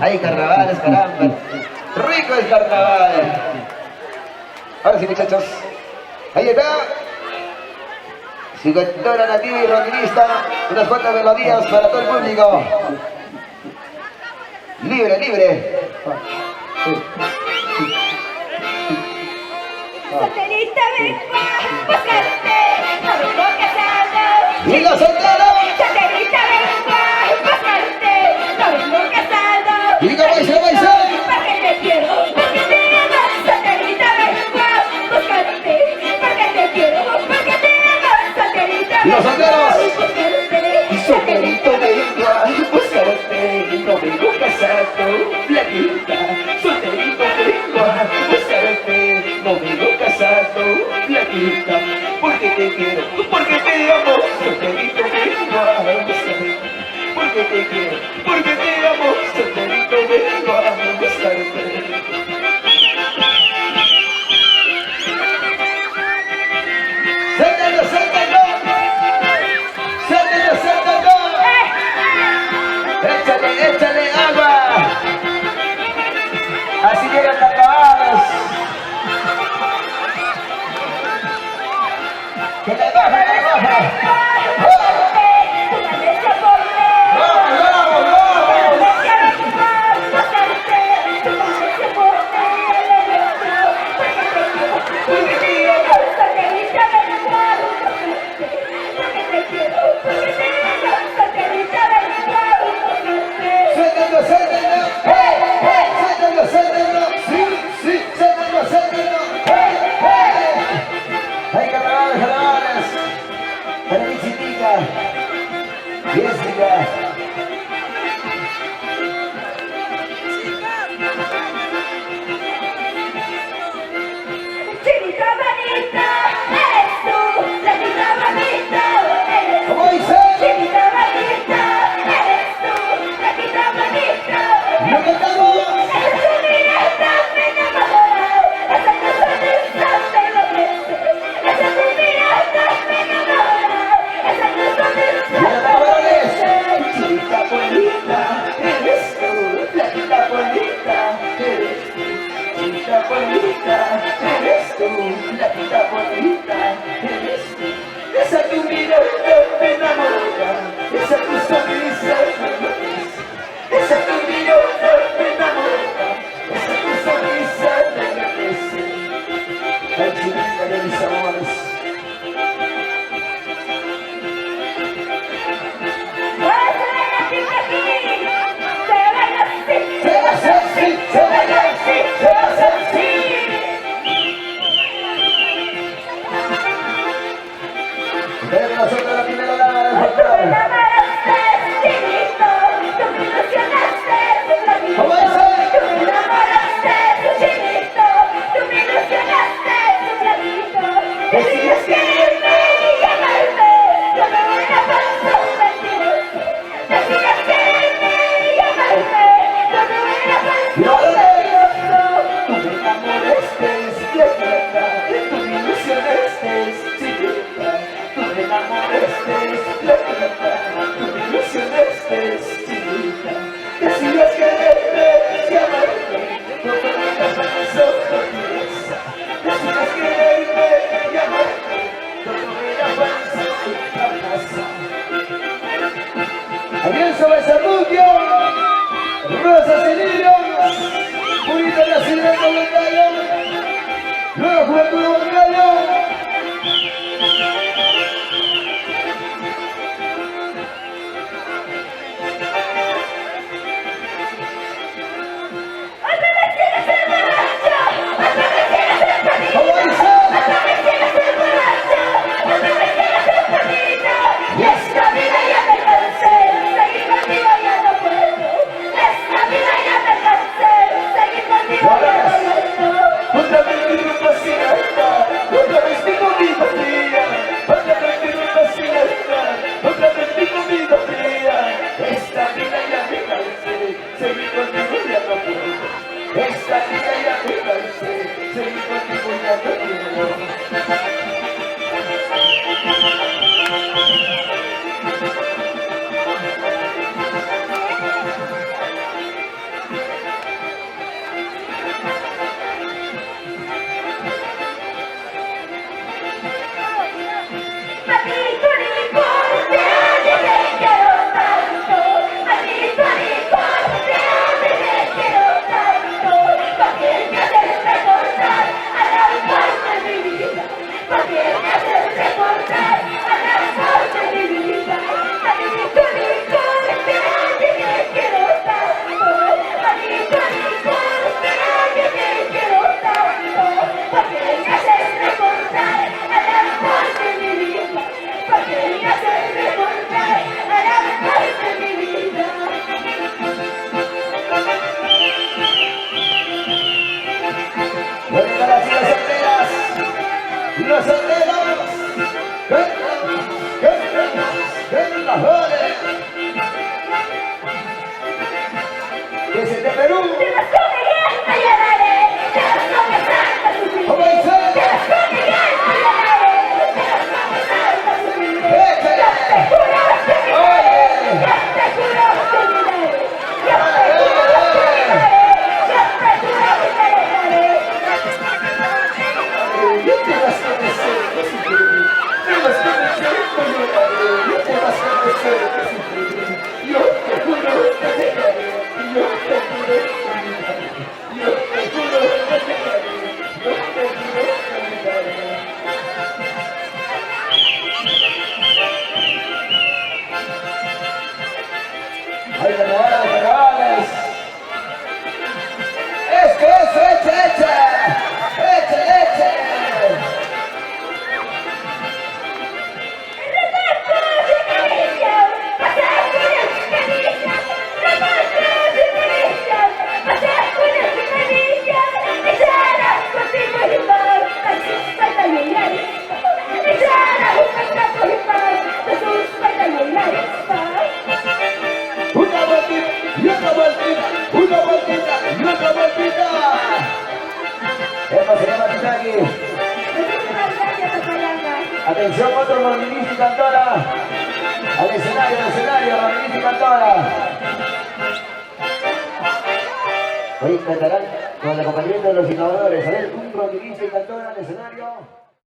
Hay carnavales, caramba. Rico el carnaval. Ahora sí, muchachos. Ahí está. Cincuentona nativa y rockista. Unas cuantas melodías para todo el público. Libre, libre. Solterita vengo a buscarte, no vengo casado. ¡Y los solteros! Solterita vengo a buscarte, no vengo casado. ¡Y cómo dice, paisa! Porque te quiero, porque te amo. Solterita vengo a buscarte, porque te quiero, porque te amo. Solterita ¡Y los solteros! Solterito vengo a buscarte, no vengo casado, flaquita. Solterito vengo a buscarte, no vengo casado, flaquita. Porque te quiero, porque te amo. Solterito vengo a buscarte, porque te quiero, porque te amo. Solterito vengo a buscarte. ¡Suéltalo, suéltalo! ¡Suéltalo, suéltalo! ¡Échale, échale agua! Así llegan carnavales. ¡Que le baje, que le baje! ¡Vamos, vamos, vamos! ¡Suéltalo, suéltalo! ¡Hey, hey! ¡Suéltalo, suéltalo! ¡Sí, sí! ¡Suéltalo, suéltalo! ¡Hey, hey! ¡Hay carnavales, carnavales! ¡Para mi chiquita! ¡Jessica! Chinita bonita, eres tú, chinita bonita, eres tú. ¿Cómo dice? Chinita bonita, eres tú, chinita bonita. ¡Lo cantamos! Esa tu mirada me enamora, esa tu sonrisa me enloquece. Esa tu mirada me enamora, esa tu sonrisa me enloquece. Chiquita bonita, eres tú, flaquita bonita, eres tú. Chiquita bonita, eres tú, flaquita bonita, eres tú. Esa tu mirada me enamora, esa tu sonrisa me enloquece. Esa tu mirada me enamora, esa tu sonrisa me enloquece. ¡Ay, chiquita de mis amores! ¡Se va a hacer así! ¡Se va a hacer así! ¡Se va a hacer así! Pero nosotros la primera dama del folclore. ¿Cómo dice? Decías quererme y amarme, yo no era falso mentiroso. Decías quererme y amarme, yo no era falso mentiroso. Tú me enamoraste, flaquita, tú me ilusionaste, chiquita. Tú me enamoraste, flaquita, tú me ilusionaste, chiquita. Decías quererme y amarme, no te era falso mentirosa. Decías quererme y amarme, no te era falso mentirosa. Alianza Becerruquio, Rosas y Lirios, Purita Nacimiento Montaño, Nueva Juventud Montaño. ¿Cómo dice? Esta vida ya me cansé, seguir contigo ya no puedo. Esta vida ya me cansé, seguir contigo ya no puedo. Otra vez mi pasión, otra vez Ese es de Perú. Te las con Miguel me lloraré, te las con el Santa sufriré. ¿Cómo dice? Te las con Miguel me lloraré, te las con el Santa sufriré. Échale. Yo te juro que Oye. viviré, yo te juro que viviré. Yo te juro que viviré, yo te juro que viviré. Yo te vas a conocer, que sufriré. Te vas a conocer, que lloraré. Yo te vas a conocer, que sufriré. Yo te juro que te dejaré. Yo te juro que viviré. Yo te juro que te dejaré. Yo te juro que viviré. Hay carnavales. Esto, echa. Echa. Una vueltita, y otra vueltita, una vueltita, y otra vueltita. Esto se llama Titaki. Atención, otro Marminís y Cantora. Al escenario, Marminís y Cantora. Hoy cantarán con el acompañamiento de los innovadores. A ver, un Marminís y Cantora al escenario.